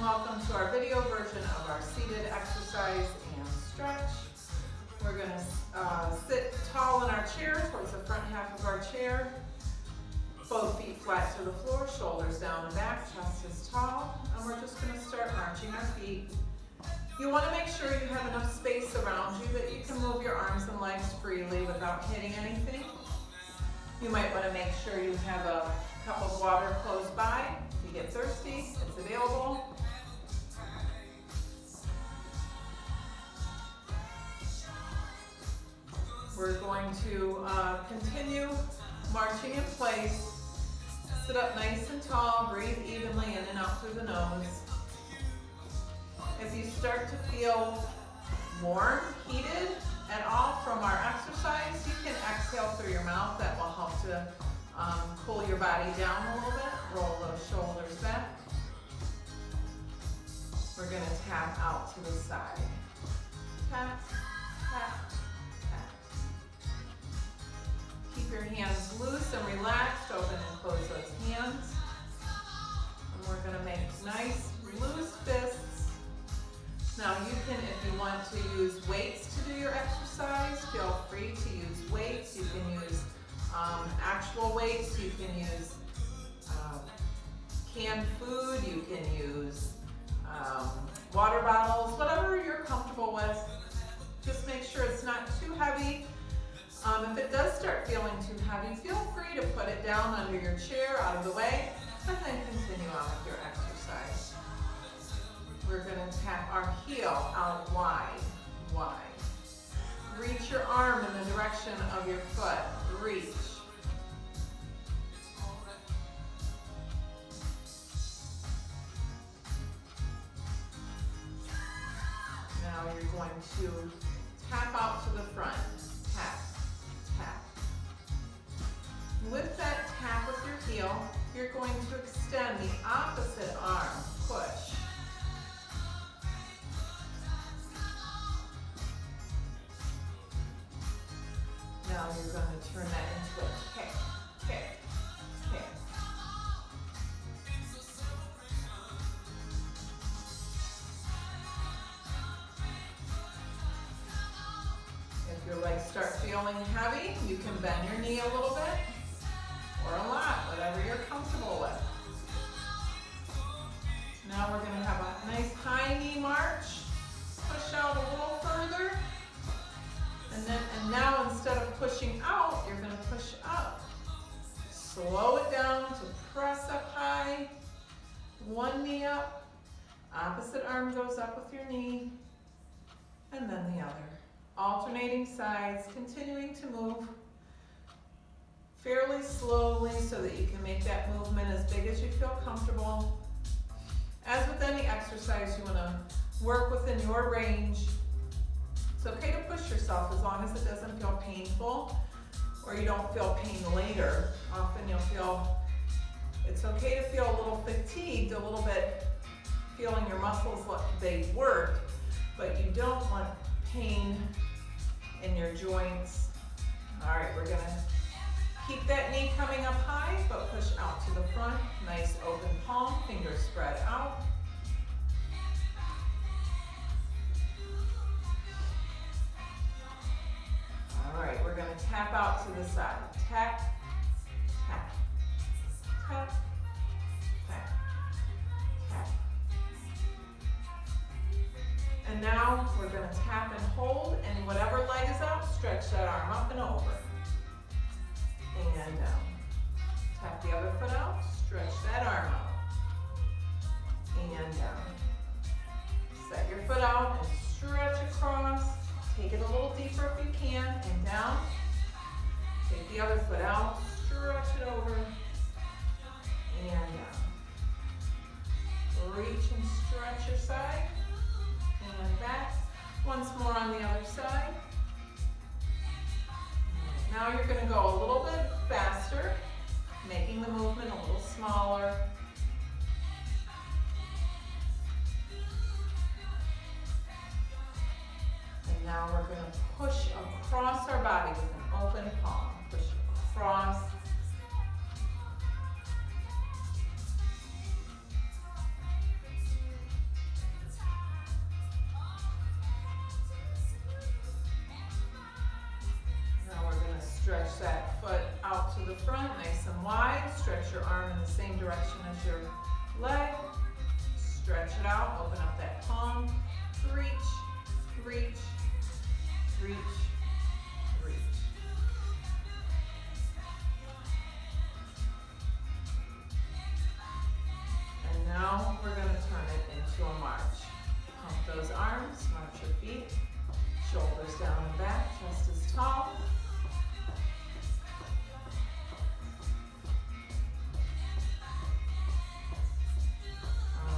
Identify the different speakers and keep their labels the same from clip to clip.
Speaker 1: welcome to our video version of our seated exercise and stretch. We're going to sit tall in our chair towards the front half of our chair. Both feet flat to the floor, shoulders down and back, chest is tall, and we're just going to start marching our feet. You want to make sure you have enough space around you that you can move your arms and legs freely without hitting anything. You might want to make sure you have a cup of water close by. If you get thirsty, it's available. We're going to continue marching in place. Sit up nice and tall, breathe evenly in and out through the nose. If you start to feel warm, heated at all from our exercise, you can exhale through your mouth. That will help to cool your body down a little bit. Roll those shoulders back. We're going to tap out to the side. Tap, tap, tap. Keep your hands loose and relaxed. Open and close those hands. And we're going to make nice, loose fists. Now you can, if you want to use weights to do your exercise, feel free to use weights. You can use actual weights. You can use canned food. You can use water bottles, whatever you're comfortable with. Just make sure it's not too heavy. If it does start feeling too heavy, feel free to put it down under your chair, out of the way, and then continue on with your exercise. We're going to tap our heel out wide, wide. Reach your arm in the direction of your foot. Reach. Now you're going to tap out to the front. Tap, tap. With that tap with your heel, you're going to extend the opposite arm. Push. Now you're going to turn that into a kick, kick, kick. If your legs start feeling heavy, you can bend your knee a little bit or a lot, whatever you're comfortable with. Now we're going to have a nice high knee march. Push out a little further. And now instead of pushing out, you're going to push up. Slow it down to press up high. One knee up. Opposite arm goes up with your knee. And then the other. Alternating sides, continuing to move fairly slowly so that you can make that movement as big as you feel comfortable. As with any exercise, you want to work within your range. It's okay to push yourself as long as it doesn't feel painful or you don't feel pain later. Often you'll feel, it's okay to feel a little fatigued, a little bit feeling your muscles, they work, but you don't want pain in your joints. All right, we're gonna keep that knee coming up high, but push out to the front. Nice open palm, fingers spread out. All right, we're going to tap out to the side. Tap, tap, tap, tap, tap. And now we're going to tap and hold, and whatever leg is out, stretch that arm up and over. And down. Tap the other foot out, stretch that arm out. And down. Set your foot out and stretch across. Take it a little deeper if you can, and down. Take the other foot out, stretch it over, and down. Reach and stretch your side, and back. Once more on the other side. Now you're going to go a little bit faster, making the movement a little smaller. And now we're going to push across our body with an open palm. Push across. stretch your arm in the same direction as your leg. Stretch it out, open up that palm. Reach, reach, reach, reach. And now we're going to turn it into a march. Pump those arms, march your feet, shoulders down and back, chest is tall.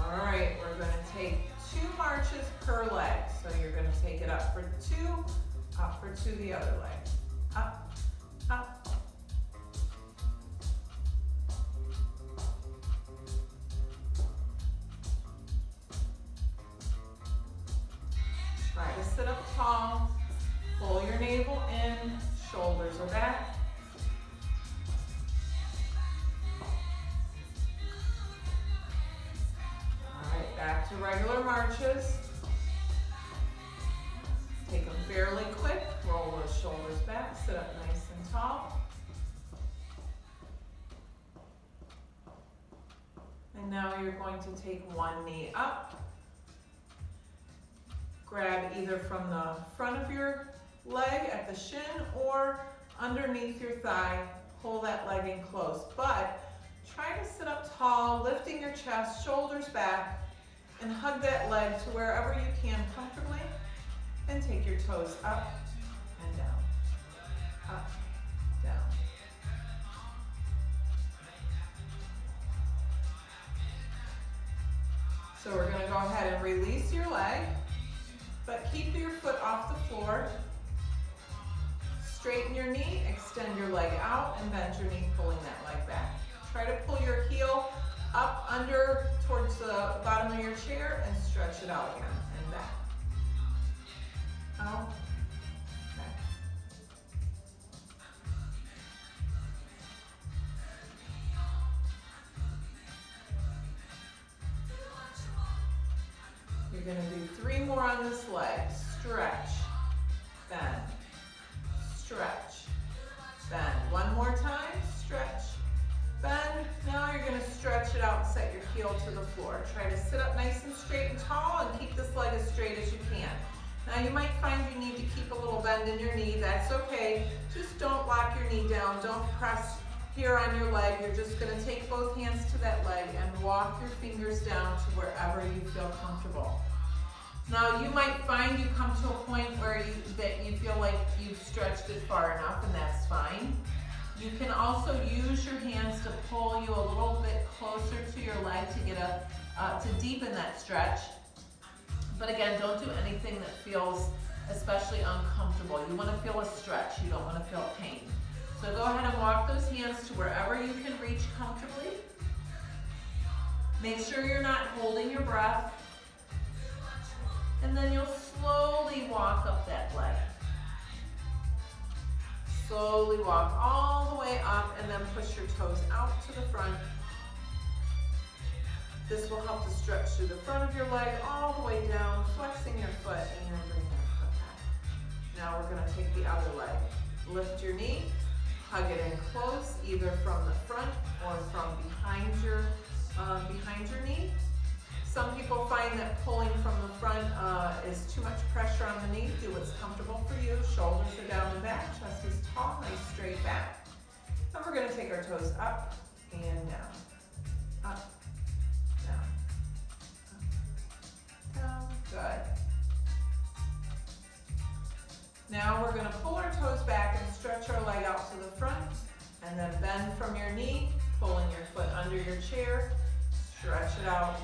Speaker 1: All right, we're going to take 2 marches per leg. So you're going to take it up for 2, up for 2 the other leg. Up, up. Try to sit up tall. Pull your navel in, shoulders are back. Back to regular marches. Take them fairly quick. Roll those shoulders back. Sit up nice and tall. And now you're going to take one knee up. Grab either from the front of your leg at the shin or underneath your thigh. Pull that leg in close. But try to sit up tall, lifting your chest, shoulders back. And hug that leg to wherever you can comfortably. And take your toes up and down. Up, down. So we're going to go ahead and release your leg. But keep your foot off the floor. Straighten your knee, extend your leg out, and bend your knee, pulling that leg back. Try to pull your heel up under towards the bottom of your chair and stretch it out again and back. Out, back. You're going to do 3 more on this leg. Stretch, bend, stretch, bend. One more time, stretch, bend. Now you're going to stretch it out and set your heel to the floor. Try to sit up nice and straight and tall and keep this leg as straight as you can. Now you might find you need to keep a little bend in your knee. That's okay. Just don't lock your knee down. Don't press here on your leg. You're just going to take both hands to that leg and walk your fingers down to wherever you feel comfortable. Now you might find you come to a point where you feel like you've stretched it far enough, and that's fine. You can also use your hands to pull you a little bit closer to your leg to get to deepen that stretch. But again, don't do anything that feels especially uncomfortable. You want to feel a stretch. You don't want to feel pain. So go ahead and walk those hands to wherever you can reach comfortably. Make sure you're not holding your breath. And then you'll slowly walk up that leg. Slowly walk all the way up and then push your toes out to the front. This will help to stretch through the front of your leg all the way down, flexing your foot and then bring that foot back. Now we're going to take the other leg. Lift your knee, hug it in close, either from the front or from behind your knee. Some people find that pulling from the front is too much pressure on the knee. Do what's comfortable for you. Shoulders are down and back, chest is tall, nice straight back. And we're going to take our toes up and down. Up, down, up, down. Good. Now we're going to pull our toes back and stretch our leg out to the front. And then bend from your knee, pulling your foot under your chair. Stretch it out.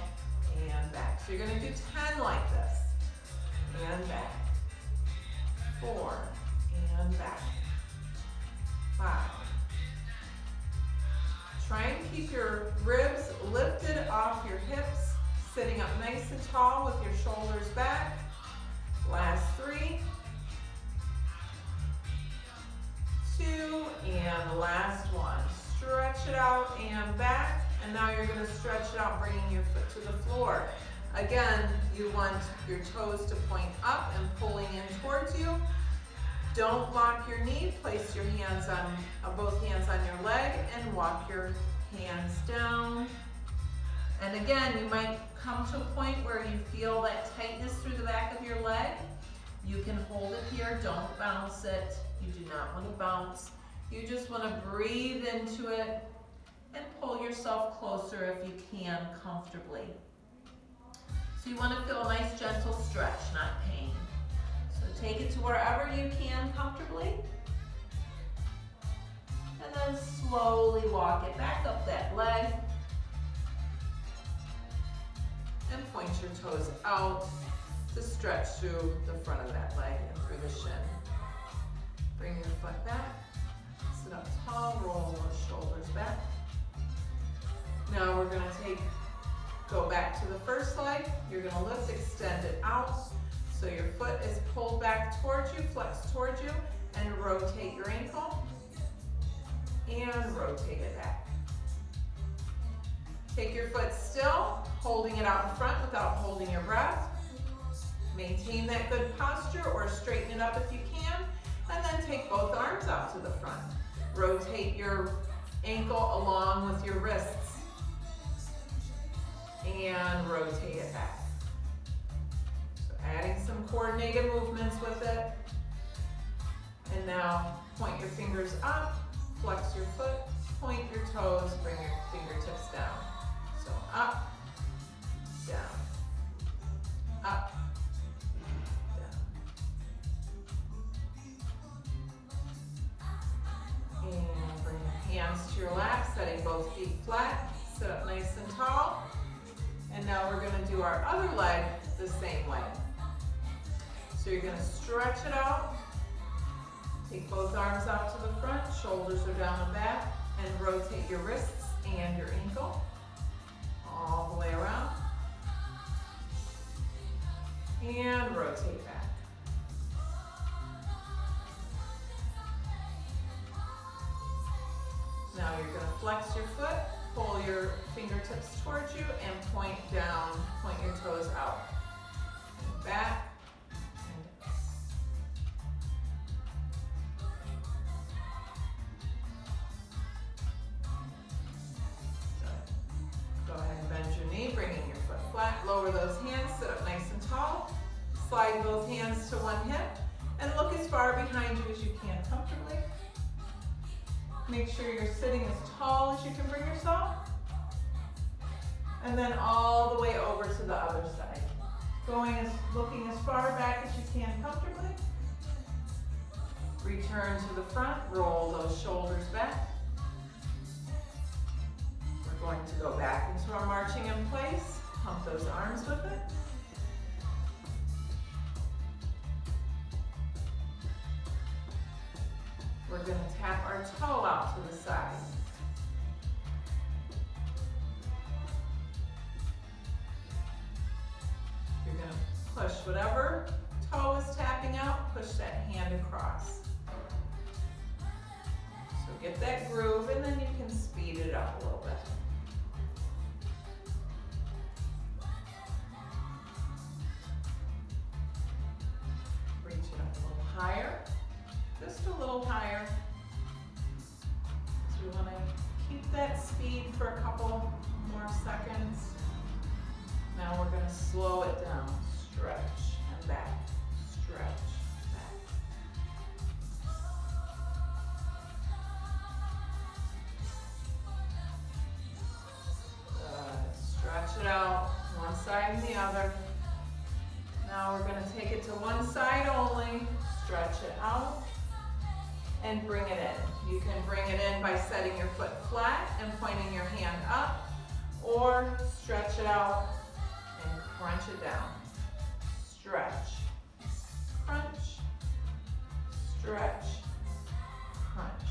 Speaker 1: And back. So you're going to do 10 like this. And back. 4. And back. 5. Try and keep your ribs lifted off your hips, sitting up nice and tall with your shoulders back. Last 3. 2. And the last 1. Stretch it out and back. And now you're going to stretch it out, bringing your foot to the floor. Again, you want your toes to point up and pulling in towards you. Don't lock your knee. Place your hands on both hands on your leg and walk your hands down. And again, you might come to a point where you feel that tightness through the back of your leg. You can hold it here, don't bounce it. You do not want to bounce. You just want to breathe into it and pull yourself closer if you can comfortably. So you want to feel a nice gentle stretch, not pain. So take it to wherever you can comfortably. And then slowly walk it back up that leg. And point your toes out to stretch through the front of that leg and through the shin. Bring your foot back, sit up tall, roll those shoulders back. Now we're gonna go back to the first leg. You're gonna lift, extend it out. So your foot is pulled back towards you, flex towards you, and rotate your ankle. And rotate it back. Take your foot still, holding it out in front without holding your breath. Maintain that good posture or straighten it up if you can. And then take both arms out to the front. Rotate your ankle along with your wrists. And rotate it back. So adding some coordinated movements with it. And now point your fingers up, flex your foot, point your toes, bring your fingertips down. So up, down, up, down. And bring your hands to your lap, setting both feet flat. Sit up nice and tall. And now we're going to do our other leg the same way. So you're going to stretch it out. Take both arms out to the front, shoulders are down and back, and rotate your wrists and your ankle all the way around. And rotate back. Now you're going to flex your foot, pull your fingertips towards you, and point down, point your toes out. And back. Go ahead and bend your knee, bringing your foot flat. Lower those hands, sit up nice and tall. Slide both hands to one hip, and look as far behind you as you can comfortably. Make sure you're sitting as tall as you can bring yourself. And then all the way over to the other side. Looking as far back as you can comfortably. Return to the front, roll those shoulders back. We're going to go back into our marching in place. Pump those arms with it. We're going to tap our toe out to the side. You're going to push whatever toe is tapping out, push that hand across. So get that groove, and then you can speed it up a little bit. Reach it up a little higher. Just a little higher. So we want to keep that speed for a couple more seconds. Now we're going to slow it down. Stretch and back. Stretch, back. Good. Stretch it out, one side and the other. Now we're going to take it to one side only. Stretch it out. And bring it in. You can bring it in by setting your foot flat and pointing your hand up, or stretch it out and crunch it down. Stretch, crunch, stretch, crunch.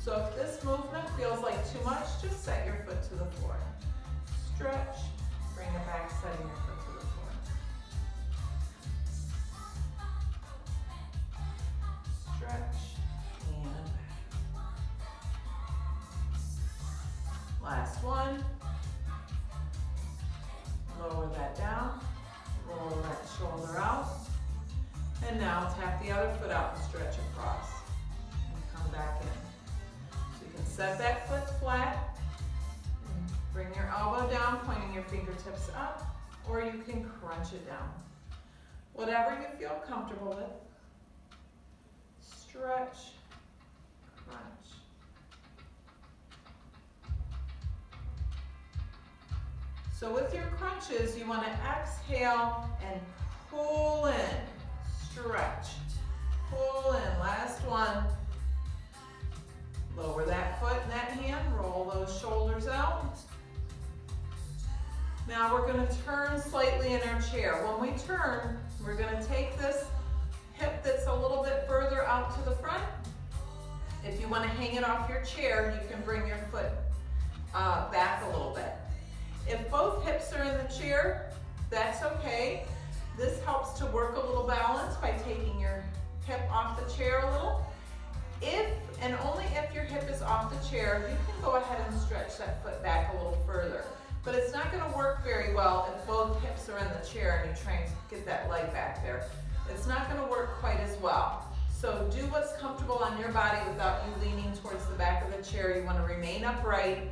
Speaker 1: So if this movement feels like too much, just set your foot to the floor. Stretch, bring it back, setting your foot to the floor. Stretch. Last one. Lower that down. Roll that shoulder out. And now tap the other foot out and stretch across. And come back in. So you can set that foot flat down, pointing your fingertips up, or you can crunch it down. Whatever you feel comfortable with. Stretch, crunch. So with your crunches, you want to exhale and pull in, stretch, pull in. Last one. Lower that foot and that hand, roll those shoulders out. Now we're going to turn slightly in our chair. When we turn, we're going to take this hip that's a little bit further out to the front. If you want to hang it off your chair, you can bring your foot back a little bit. If both hips are in the chair, that's okay. This helps to work a little balance by taking your hip off the chair a little. If, and only if your hip is off the chair, you can go ahead and stretch that foot back a little further. But it's not going to work very well if both hips are in the chair and you try and get that leg back there. It's not going to work quite as well. So do what's comfortable on your body without you leaning towards the back of the chair. You want to remain upright.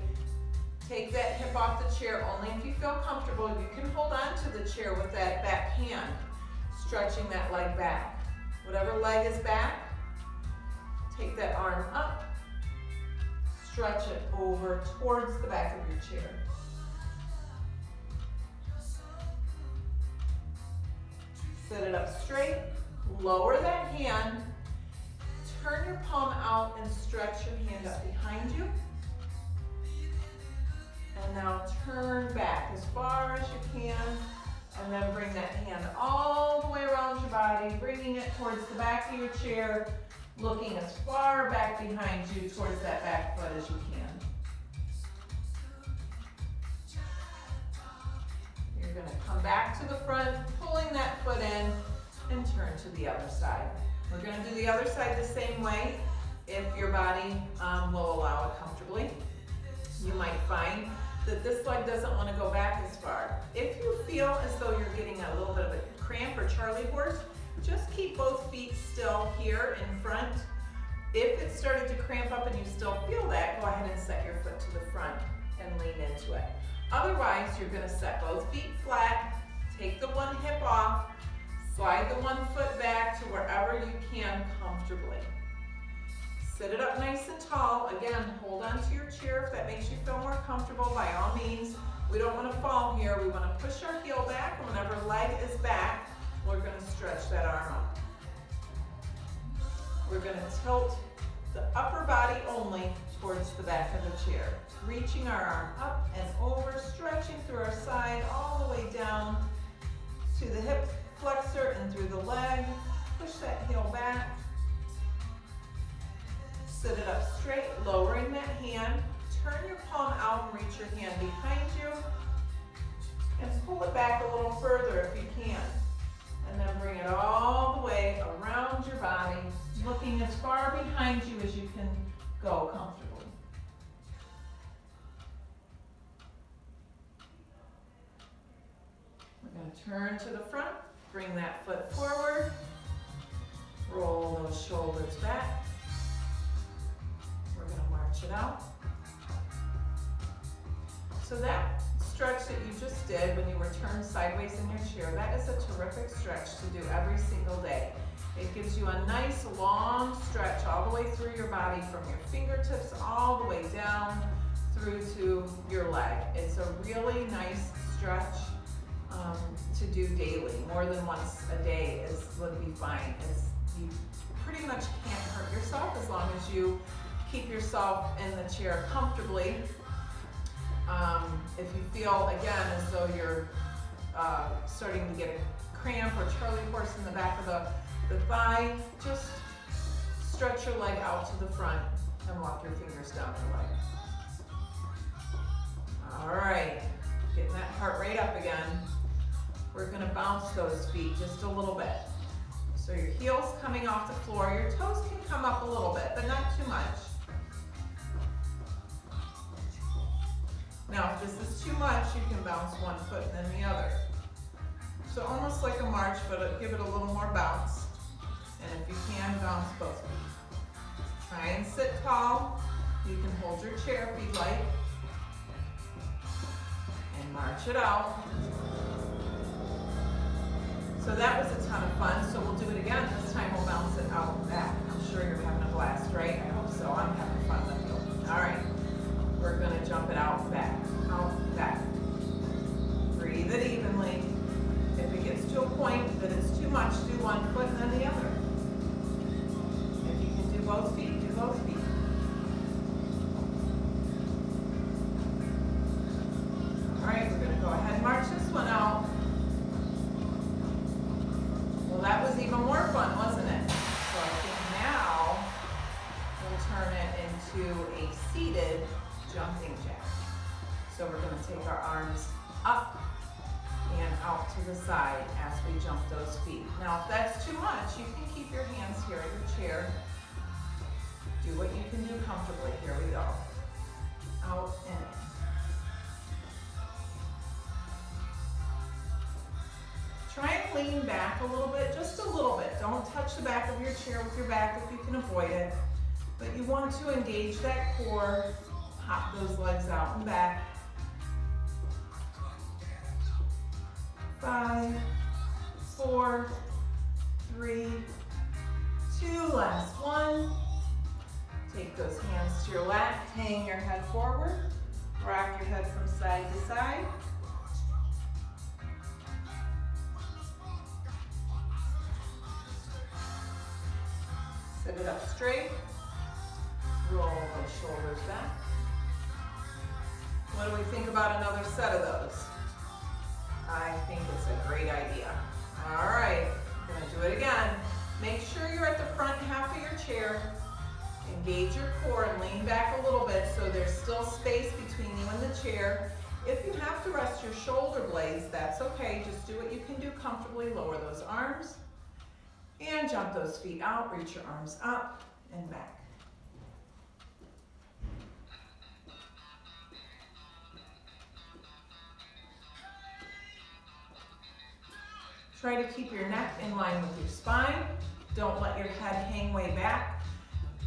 Speaker 1: Take that hip off the chair only if you feel comfortable. You can hold on to the chair with that back hand, stretching that leg back. Whatever leg is back, take that arm up, stretch it over towards the back of your chair. Sit it up straight, lower that hand, turn your palm out and stretch your hand up behind you. And now turn back as far as you can, and then bring that hand all the way around your body, bringing it towards the back of your chair, looking as far back behind you towards that back foot as you can. You're going to come back to the front, pulling that foot in, and turn to the other side. We're going to do the other side the same way if your body will allow it comfortably. You might find that this leg doesn't want to go back as far. If you feel as though you're getting a little bit of a cramp or Charlie horse, just keep both feet still here in front. If it started to cramp up and you still feel that, go ahead and set your foot to the front and lean into it. Otherwise, you're going to set both feet flat, take the one hip off, slide the one foot back to wherever you can comfortably. Sit it up nice and tall. Again, hold on to your chair if that makes you feel more comfortable. By all means, we don't want to fall here. We want to push our heel back, and whenever leg is back, we're going to stretch that arm up. We're going to tilt the upper body only towards the back of the chair. Reaching our arm up and over, stretching through our side all the way down to the hip flexor and through the leg. Push that heel back. Sit it up straight, lowering that hand. Turn your palm out and reach your hand behind you. And pull it back a little further if you can. And then bring it all the way around your body, looking as far behind you as you can go comfortably. We're going to turn to the front, bring that foot forward, roll those shoulders back. We're going to march it out. So that stretch that you just did when you were turned sideways in your chair, that is a terrific stretch to do every single day. It gives you a nice long stretch all the way through your body, from your fingertips all the way down through to your leg. It's a really nice stretch to do daily. More than once a day would be fine. You pretty much can't hurt yourself as long as you keep yourself in the chair comfortably. If you feel, again, as though you're starting to get a cramp or Charlie horse in the back of the thigh, just stretch your leg out to the front and walk your fingers down your leg. All right, getting that heart rate up again. We're going to bounce those feet just a little bit. So your heel's coming off the floor. Your toes can come up a little bit, but not too much. Now, if this is too much, you can bounce one foot and then the other. So almost like a march, but give it a little more bounce. And if you can, bounce both feet. Try and sit tall. You can hold your chair if you'd like. And March it out. So that was a ton of fun, so we'll do it again. This time we'll bounce it out and back. I'm sure you're having a blast, right? I hope so. I'm having fun with you. All right, we're gonna jump it out, back, back. Breathe it evenly. If it gets to a point that it's too much, do one foot and then the other. If you can do both feet, do both feet. All right, we're gonna go ahead and march this one out. Well, that was even more fun, wasn't it? So I think now we'll turn it into a seated jumping jack. So we're gonna take our arms up and out to the side as we jump those feet. Now, if that's too much, you can keep your hands here at your chair. Do what you can do comfortably. Here we go. Out and in. Try and lean back a little bit, just a little bit. Don't touch the back of your chair with your back if you can avoid it. But you want to engage that core, hop those legs out and back. 5, 4, 3, 2, last one. Take those hands to your lap, hang your head forward, rock your head from side to side. Sit it up straight, roll those shoulders back. What do we think about another set of those? I think it's a great idea. All right, we're gonna do it again. Make sure you're at the front half of your chair. Engage your core and lean back a little bit so there's still space between you and the chair. If you have to rest your shoulder blades, that's okay. Just do what you can do comfortably. Lower those arms and jump those feet out. Reach your arms up and back. Try to keep your neck in line with your spine. Don't let your head hang way back,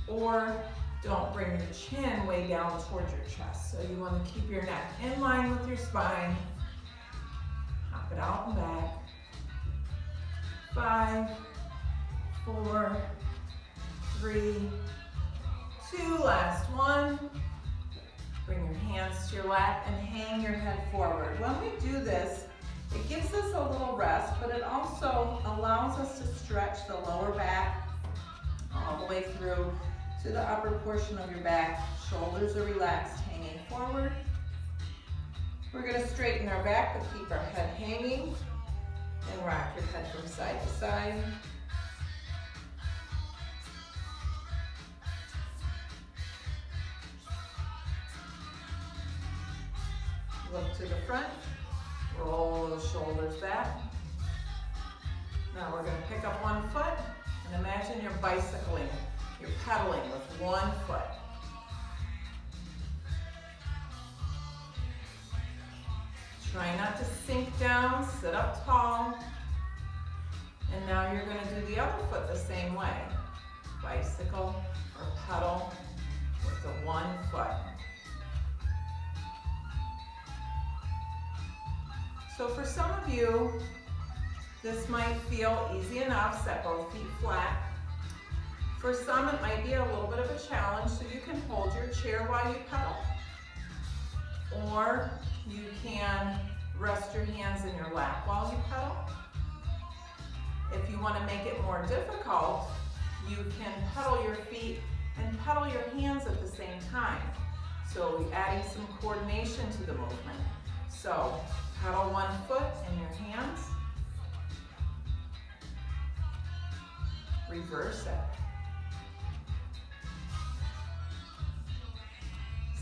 Speaker 1: or don't bring your chin way down towards your chest. So you want to keep your neck in line with your spine. Hop it out and back. 5, 4, 3, 2, last one. Bring your hands to your lap and hang your head forward. When we do this, it gives us a little rest, but it also allows us to stretch the lower back all the way through to the upper portion of your back. Shoulders are relaxed, hanging forward. We're going to straighten our back, but keep our head hanging, and rock your head from side to side. Look to the front. Roll those shoulders back. Now we're going to pick up one foot and imagine you're bicycling. You're pedaling with one foot. Try not to sink down, sit up tall. And now you're going to do the other foot the same way. Bicycle or pedal with the one foot. So for some of you, this might feel easy enough. Set both feet flat. For some, it might be a little bit of a challenge, so you can hold your chair while you pedal. Or you can rest your hands in your lap while you pedal. If you want to make it more difficult, you can pedal your feet and pedal your hands at the same time. So adding some coordination to the movement. So pedal one foot in your hands. Reverse it.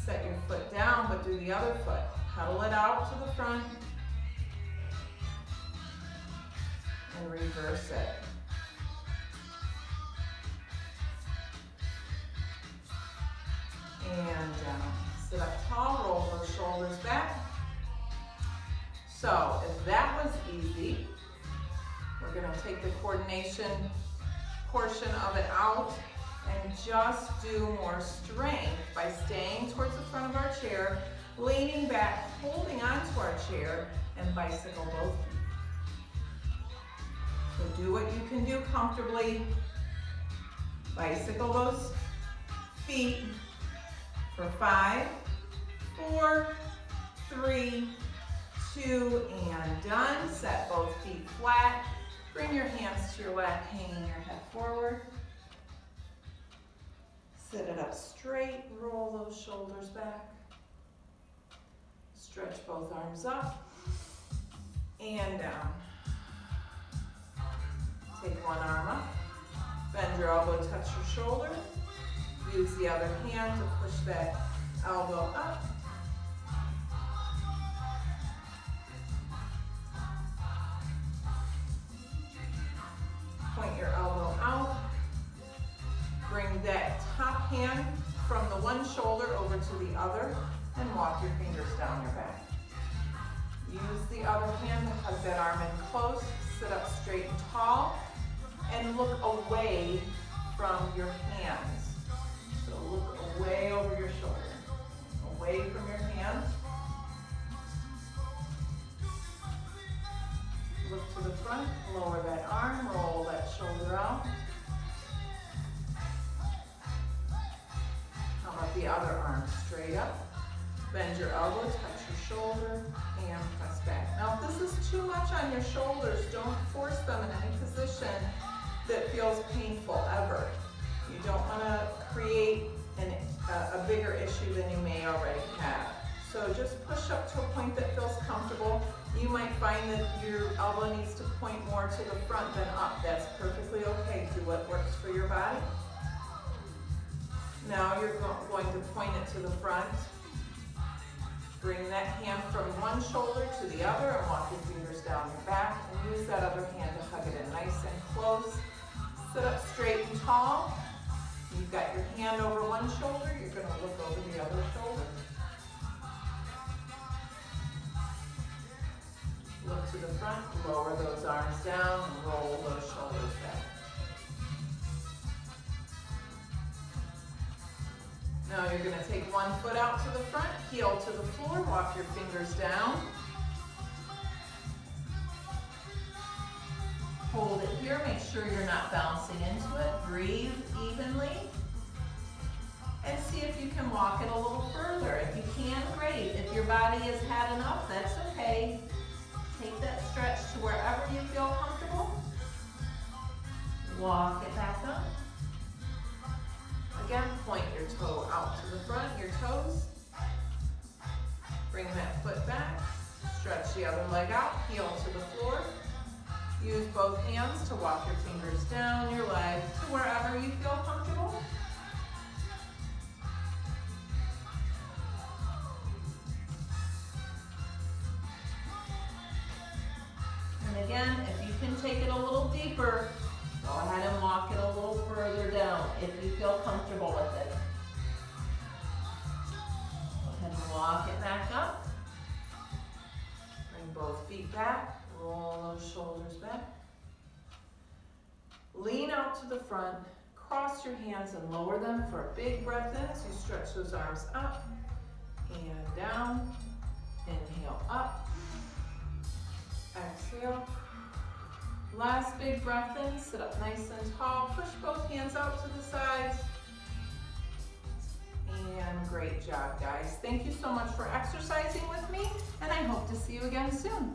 Speaker 1: Set your foot down, but do the other foot. Pedal it out to the front. And reverse it. And down. Sit up tall, roll those shoulders back. So if that was easy, we're going to take the coordination portion of it out and just do more strength by staying towards the front of our chair. Leaning back, holding onto our chair, and bicycle both feet. So do what you can do comfortably. Bicycle those feet for 5, 4, 3, 2, and done. Set both feet flat. Bring your hands to your lap, hanging your head forward. Sit it up straight, roll those shoulders back. Stretch both arms up and down. Take one arm up, bend your elbow, touch your shoulder. Use the other hand to push that elbow up. Point your elbow out. Bring that top hand from the one shoulder over to the other and walk your fingers down your back. Use the other hand to hug that arm in close. Sit up straight and tall and look away from your hands. So look away over your shoulder, away from your hands. Look to the front, lower that arm, roll that shoulder out. How about the other arm? Straight up. Bend your elbow, touch your shoulder, and press back. Now, if this is too much on your shoulders, don't force them in any position that feels painful ever. You don't want to create a bigger issue than you may already have. So just push up to a point that feels comfortable. You might find that your elbow needs to point more to the front than up. That's perfectly okay. Do what works for your body. Now you're going to point it to the front. Bring that hand from one shoulder to the other and walk your fingers down your back and use that other hand to hug it in nice and close. Sit up straight and tall. You've got your hand over one shoulder, you're going to look over the other shoulder. Look to the front, lower those arms down and roll those shoulders back. Now you're going to take one foot out to the front, heel to the floor, walk your fingers down. Hold it here, make sure you're not bouncing into it. Breathe evenly. And see if you can walk it a little further. If you can, great. If your body has had enough, that's okay. Take that stretch to wherever you feel comfortable. Walk it back up. Again, point your toe out to the front, your toes. Bring that foot back. Stretch the other leg out, heel to the floor. Use both hands to walk your fingers down your leg to wherever you feel comfortable. And again, if you can take it a little deeper, go ahead and walk it a little further down if you feel comfortable with it. Go ahead and walk it back up. Bring both feet back. Roll those shoulders back. Lean out to the front. Cross your hands and lower them for a big breath in as you stretch those arms up and down. Inhale up. Exhale. Last big breath in. Sit up nice and tall. Push both hands out to the sides. And great job, guys. Thank you so much for exercising with me, and I hope to see you again soon.